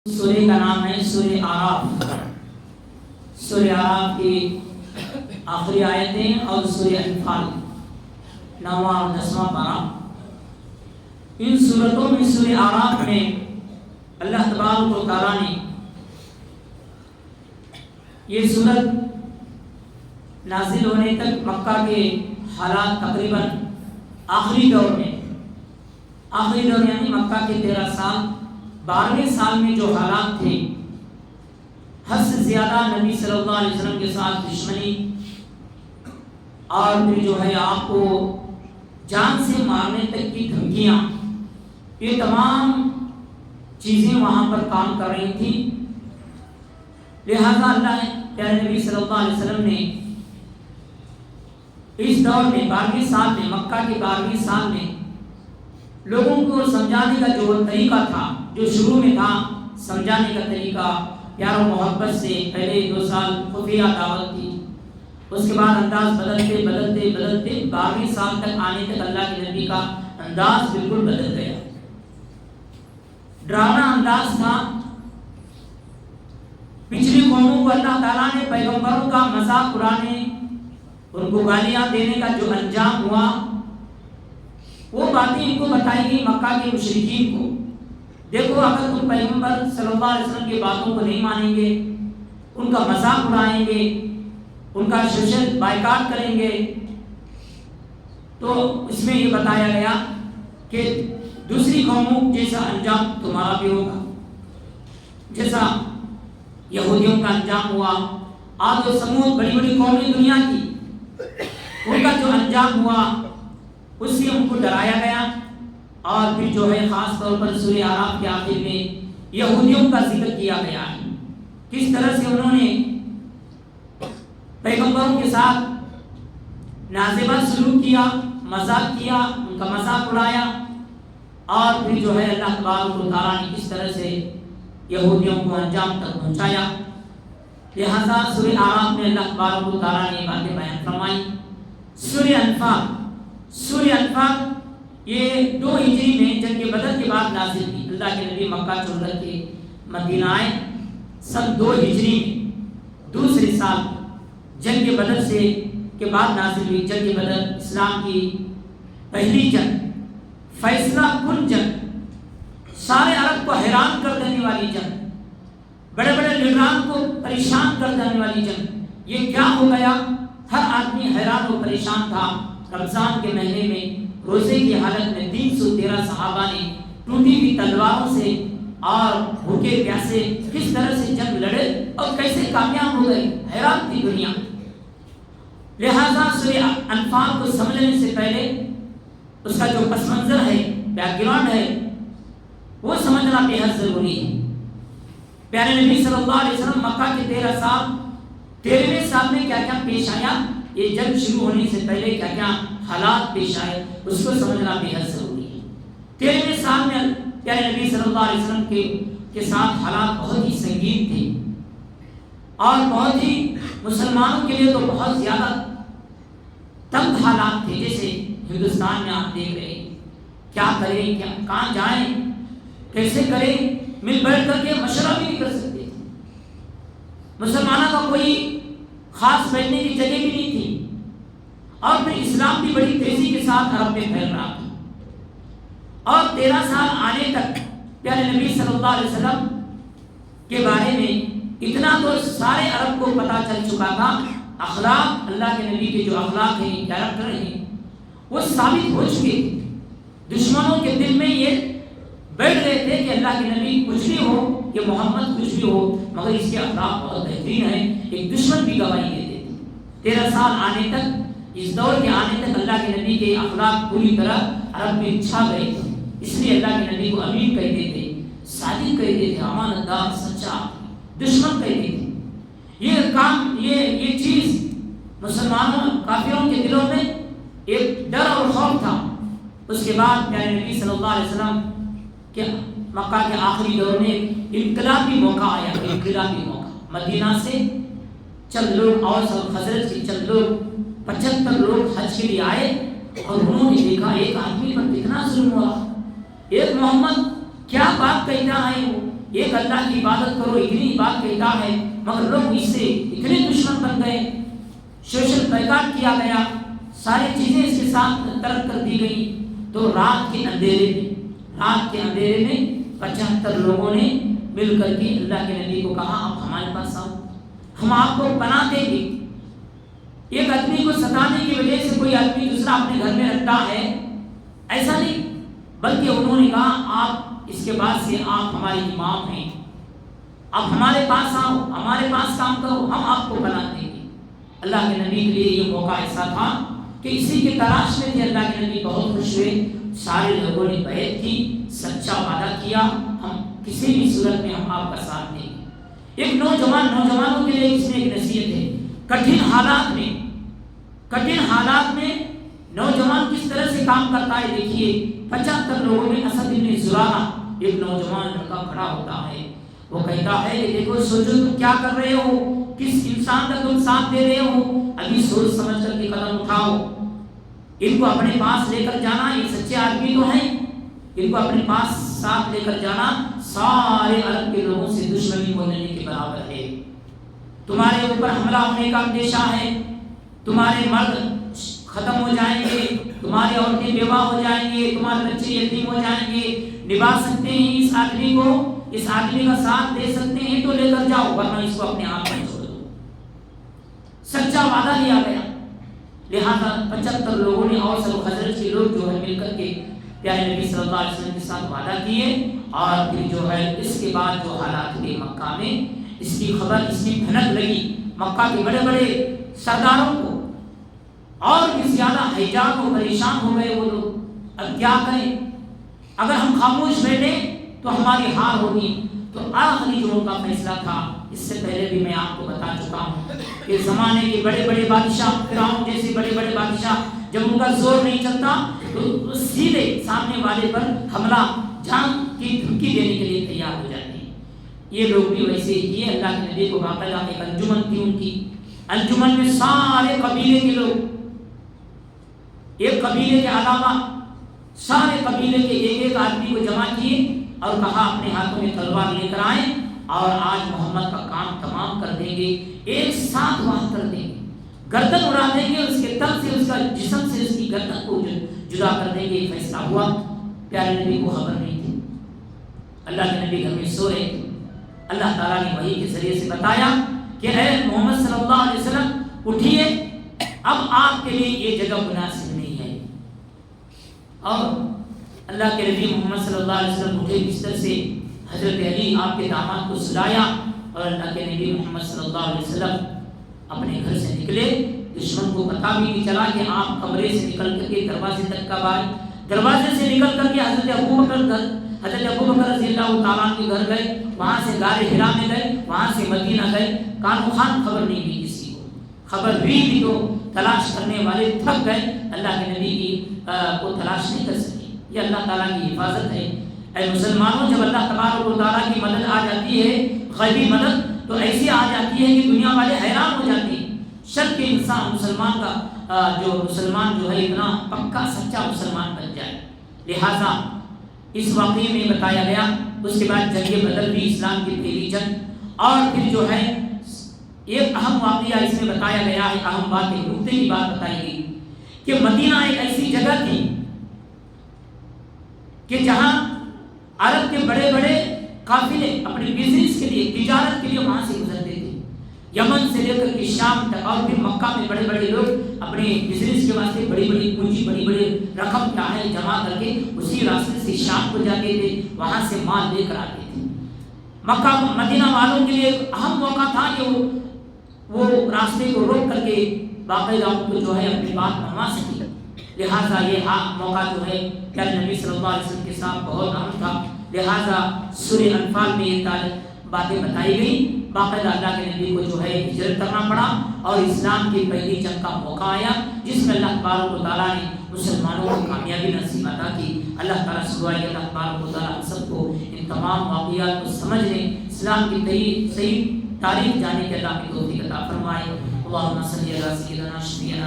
سورہ کا نام ہے سورہ آراف۔ سورہ آراف کی آخری آیتیں اور سورہ انفال 9واں اور 10واں پارہ۔ ان سورتوں میں سورہ آراف میں اللہ تبارک و تعالیٰ نے یہ سورت نازل ہونے تک مکہ کے حالات تقریباً آخری دور یعنی مکہ کے 13 سال 12ویں سال میں جو حالات تھے، حد سے زیادہ نبی صلی اللہ علیہ وسلم کے ساتھ دشمنی اور پھر جو ہے آپ کو جان سے مارنے تک کی دھمکیاں، یہ تمام چیزیں وہاں پر کام کر رہی تھیں۔ لہذا اللہ پیارے نبی صلی اللہ علیہ وسلم نے اس دور میں 12ویں سال میں، مکہ کے 12ویں سال میں لوگوں کو سمجھانے کا جو طریقہ تھا، جو شروع میں تھا سمجھانے کا طریقہ پیار و محبت سے، پہلے 2 سال خفیہ دعوت تھی، اس کے بعد انداز بدلتے 12ویں سال تک آنے تک اللہ کے نبی کا انداز بالکل بدل گیا۔ ڈراؤنا انداز تھا۔ پچھلی قوموں کو اللہ تعالیٰ نے پیغمبروں کا مذاق اڑانے، ان کو گالیاں دینے کا جو انجام ہوا، وہ باتیں ان کو بتائی گئی مکہ کے مشرکین کو۔ دیکھو، اگر تم پیغمبر صلی اللہ علیہ وسلم کی باتوں کو نہیں مانیں گے، ان کا مذاق اڑائیں گے، ان کا سوشل بائیکاٹ کریں گے، تو اس میں یہ بتایا گیا کہ دوسری قوموں جیسا انجام تمہارا بھی ہوگا، جیسا یہودیوں کا انجام ہوا۔ آج و سمود بڑی بڑی قومیں دنیا کی، ان کا جو انجام ہوا اس سے ان کو ڈرایا گیا۔ اور پھر جو ہے خاص طور پر سورہ آراف کے آخر میں یہودیوں کا ذکر کیا گیا ہے، کس طرح سے انہوں نے پیغمبروں کے ساتھ نازیبہ سلوک کیا، مذاق کیا، ان کا مذاق اڑایا، اور پھر جو ہے اللہ تبارک و تعالیٰ نے کس طرح سے یہودیوں کو انجام تک پہنچایا۔ لہذا سورہ آراف میں اللہ تبارک و تعالیٰ نے باتیں بیان فرمائی۔ سورہ انفال یہ 2 ہجری میں جنگ بدر کے بعد نازل ہوئی۔ اللہ کے نبی مکہ چھوڑ کر کے مدینہ آئے سن 2 ہجری میں، دوسرے سال جنگ بدر سے کے بعد نازل ہوئی۔ جنگ بدر اسلام کی پہلی جنگ، فیصلہ کن جنگ، سارے عرب کو حیران کر دینے والی جنگ، بڑے بڑے لیڈران کو پریشان کر دینے والی جنگ۔ یہ کیا ہو گیا؟ ہر آدمی حیران و پریشان تھا۔ رمضان کے مہینے میں روزے کی حالت میں 313 صحابہ نے ٹوٹی ہوئی تلواروں سے اور بھوکے پیاسے کس طرح سے جنگ لڑے اور کیسے کامیاب ہو گئے، حیران تھی دنیا۔ لہذا سورہ انفال کو سمجھنے سے پہلے اس کا جو پس منظر ہے، بیک گراؤنڈ ہے، وہ سمجھنا بے حد ضروری ہے۔ پیارے نبی صلی اللہ علیہ وسلم مکہ کے 13 سال، 13ویں سال میں کیا کیا پیش آیا، یہ جنگ شروع ہونے سے پہلے کیا کیا حالات پیش آئے، اس کو سمجھنا بے حد ضروری ہے۔ 13ویں سال میں پیارے نبی صلی اللہ علیہ وسلم کے ساتھ حالات بہت ہی سنگین تھے، اور بہت ہی مسلمانوں کے لیے تو بہت زیادہ تنگ حالات تھے۔ جیسے ہندوستان میں آپ دیکھ رہے ہیں، کیا کریں، کہاں جائیں، کیسے کریں، مل بیٹھ کر کے مشورہ بھی نہیں کر سکتے تھے۔ مسلمانوں کا کوئی خاص بیٹھنے کی جگہ بھی نہیں تھی، اور پھر اسلام بھی بڑی تیزی کے ساتھ عرب میں پھیل رہا تھا۔ اور 13 سال آنے تک پیارے نبی صلی اللہ علیہ وسلم کے بارے میں اتنا تو سارے عرب کو پتہ چل چکا تھا، اخلاق، اللہ کے نبی کے جو اخلاق ہیں، کیریکٹر ہیں، وہ ثابت ہو چکے تھے۔ دشمنوں کے دل میں یہ بیٹھ رہے تھے کہ اللہ کے نبی کچھ بھی ہو، کہ محمد کچھ بھی ہو، مگر اس کے اخلاق بہت بہترین ہیں، ایک دشمن بھی گواہی دیتے تھے۔ 13 سال آنے تک، اس دور کے آنے تک اللہ کے نبی کے اخلاق پوری طرح عرب میں چھا گئے تھے۔ اس لیے اللہ کے نبی کو امین کہتے تھے، صادق کہتے تھے، امانت دار، سچا، دشمن کہتے تھے۔ یہ کام، یہ چیز مسلمانوں، کافروں کے دلوں میں ایک ڈر اور خوف تھا۔ اس کے بعد پیارے نبی صلی اللہ علیہ وسلم کہ مکہ کے آخری دور میں انقلابی موقع آیا، انقلابی موقع۔ مدینہ سے چند لوگ، اوس اور خزرج کے چند لوگ، 75 لوگ حج کے لیے آئے، اور انہوں نے دیکھا ایک آدمی پر کتنا ظلم ہوا، ایک محمد کیا بات کہتا ہے، وہ ایک اللہ کی عبادت کرو، اتنی بات کہتا ہے، مگر لوگ اس سے اتنے دشمن بن گئے، سوشل بائیکاٹ کیا گیا، ساری چیزیں اس کے ساتھ ترک کر دی گئی۔ تو رات کے اندھیرے میں 75 لوگوں نے مل کر کے اللہ کے نبی کو کہا آپ ہمارے پاس آؤ، ہم آپ کو پناہ دیں گے۔ ایک آدمی کو ستانے کی وجہ سے کوئی آدمی دوسرا اپنے گھر میں رکھتا ہے، ایسا نہیں، بلکہ انہوں نے کہا آپ اس کے بعد سے آپ ہمارے امام ہیں، آپ ہمارے پاس آؤ، ہمارے پاس کام کرو، ہم آپ کو پناہ دیں گے۔ اللہ کے نبی کے لیے یہ موقع ایسا تھا کہ اسی کے تلاش میں تھے۔ اللہ کے نبی بہت خوش ہوئے، سارے لوگوں نے بیعت کی، سچا وعدہ کیا، ہم کسی بھی صورت میں ہم آپ کا ساتھ دیں گے۔ ایک نوجوانوں کے لیے اس میں ایک نصیحت ہے، کٹھن حالات میں نوجوان کس طرح سے کام کرتا ہے۔ دیکھیے 75 لوگوں میں اسد بن زرارہ ایک نوجوان لڑکا کھڑا ہوتا ہے، وہ کہتا ہے کہ دیکھو سوچو تم کیا کر رہے ہو، کس انسان کا تم ساتھ دے رہے ہو، ابھی سوچ سمجھ کر کے قدم اٹھاؤ، ان کو اپنے پاس لے کر جانا، یہ سچے آدمی تو ہیں، ان کو اپنے پاس ساتھ لے کر جانا سارے عرب کے لوگوں سے دشمنی بولنے کے برابر ہے۔ تمہارے اوپر حملہ ہونے کا اندیشہ ہے، تمہارے مرد ختم ہو جائیں گے، تمہاری عورتیں بیوہ ہو جائیں گے، تمہارے بچے یتیم ہو جائیں گے، نبھا سکتے ہیں اس آدمی کا ساتھ دے سکتے ہیں تو لے کر جاؤ، ورنہ اس کو اپنے آپ میں چھوڑ دو۔ سچا وعدہ لیا گیا، لہذا 75 لوگوں نے اوس اور خزرج کے لوگ جو ہے مل کر کے پیارے نبی صلی اللہ علیہ وسلم کے ساتھ وعدہ کیے، اور پھر جو ہے اس کے بعد جو حالات ہوئے مکہ میں، اس کی خبر اس میں بھنک لگی مکہ کے بڑے بڑے سرداروں کو، اور بھی زیادہ حیران و پریشان ہو گئے وہ لوگ، اب کیا کریں، اگر ہم خاموش بیٹھے تو ہماری ہار ہوگی۔ تو آخری جو ان کا فیصلہ تھا، اس سے پہلے بھی میں آپ کو بتا چکا ہوں کہ زمانے کے بڑے بڑے بادشاہ، فرعون جیسے بڑے بڑے بادشاہ، جب ان کا زور نہیں چلتا تو سیدھے سامنے والے پر حملہ، جان کی دھمکی دینے کے لیے تیار ہو جاتے ہیں۔ یہ لوگ بھی ویسے ہی کیے۔ اللہ کے نبی کو باقاعدہ ایک انجمن تھی، ان کی انجمن میں سارے قبیلے کے لوگ، ایک قبیلے کے علاوہ سارے قبیلے کے ایک آدمی کو جمع کیے اور کہا اپنے ہاتھوں میں تلوار لے کر آئیں اور آج محمد کا کام تمام کر دیں گے، ایک ساتھ وہاں کر دیں گے، گردن اڑا دیں گے، اس کے تن سے، اس کا جسم سے اس کی گردن کو جدا کر دیں گے۔ فیصلہ ہوا، پیارے نبی کو خبر نہیں تھی، اللہ کے نبی گھر میں سو رہے تھے۔ اللہ تعالیٰ نے وحی کے ذریعے سے بتایا کہ اے محمد صلی اللہ علیہ وسلم اٹھیے، اب آپ کے لیے یہ جگہ مناسب نہیں ہے۔ اور اللہ کے نبی محمد صلی اللہ علیہ وسلم اٹھے، بستر سے حضرت علی آپ کے داماد کو سلایا، اور اللہ کے نبی محمد صلی اللہ علیہ وسلم اپنے گھر سے نکلے۔ دشمن کو پتہ بھی نہیں چلا کہ آپ کمرے سے نکل کر کے دروازے تک کب آئے۔ دروازے سے نکل کر کے حضرت ابو بکر رضی اللہ تعالیٰ کے گھر گئے، وہاں سے غار حرا میں گئے، وہاں سے مدینہ گئے، کانو خان خبر نہیں ہوئی کسی کو، خبر ہوئی بھی تو تلاش کرنے والے تھک گئے، اللہ کے نبی کی کو تلاش نہیں کر سکے۔ یہ اللہ تعالیٰ کی حفاظت ہے۔ اے مسلمانوں، جب اللہ تبارک و تعالیٰ کی مدد آ جاتی ہے، غیبی مدد، تو ایسی آ جاتی ہے کہ دنیا والے حیران ہو جاتے ہیں۔ شرط کے انسان مسلمان جو ہے اتنا پکا سچا مسلمان بن جائے۔ لہٰذا اس واقعے میں بتایا گیا، اس کے بعد جنگ بدر بھی اسلام کی پہلی جنگ، اور پھر جو ہے ایک اہم واقعہ اس میں بتایا گیا ہے، اہم بات، ایک نقطے کی بات بتائی گئی کہ مدینہ ایک ایسی جگہ تھی کہ جہاں عرب کے بڑے بڑے قافلے اپنے بزنس کے لیے، تجارت کے لیے وہاں سے گزرتے تھے، یمن سے لے کر کے شام تک، اور پھر مکہ میں بڑے بڑے لوگ اپنے بزنس کے واسطے بڑی بڑی پونجی، بڑی بڑی رقم کیا ہے جمع کر کے اسی راستے سے شام کو جاتے تھے، وہاں سے مال لے کر آتے تھے۔ مکہ مدینہ والوں کے لیے ایک اہم موقع تھا کہ وہ راستے کو روک کر کے باقاعدہ ان کو جو ہے اپنی بات منوا سکے۔ لہٰذا یہ موقع جو ہے پیارے نبی صلی اللہ علیہ وسلم کے ساتھ بہت اہم تھا۔ لہٰذا سورہ انفال میں یہ باتیں بتائی گئی، باقاعدہ اللہ کے نبی کو جو ہے ہجرت کرنا پڑا، اور اسلام کی پہلی جنگ کا موقع آیا جس میں اللہ تبارک و تعالیٰ نے مسلمانوں کو کامیابی نصیب عطا کی۔ اللہ تعالیٰ سے دعا ہے کہ اللہ تبارک و تعالیٰ ہم سب کو ان تمام واقعات کو سمجھنے، اسلام کی صحیح تاریخ جاننے کے اللہ کی توفیق عطا فرمائے۔ اللہم صلی علی سیدنا شفیعنا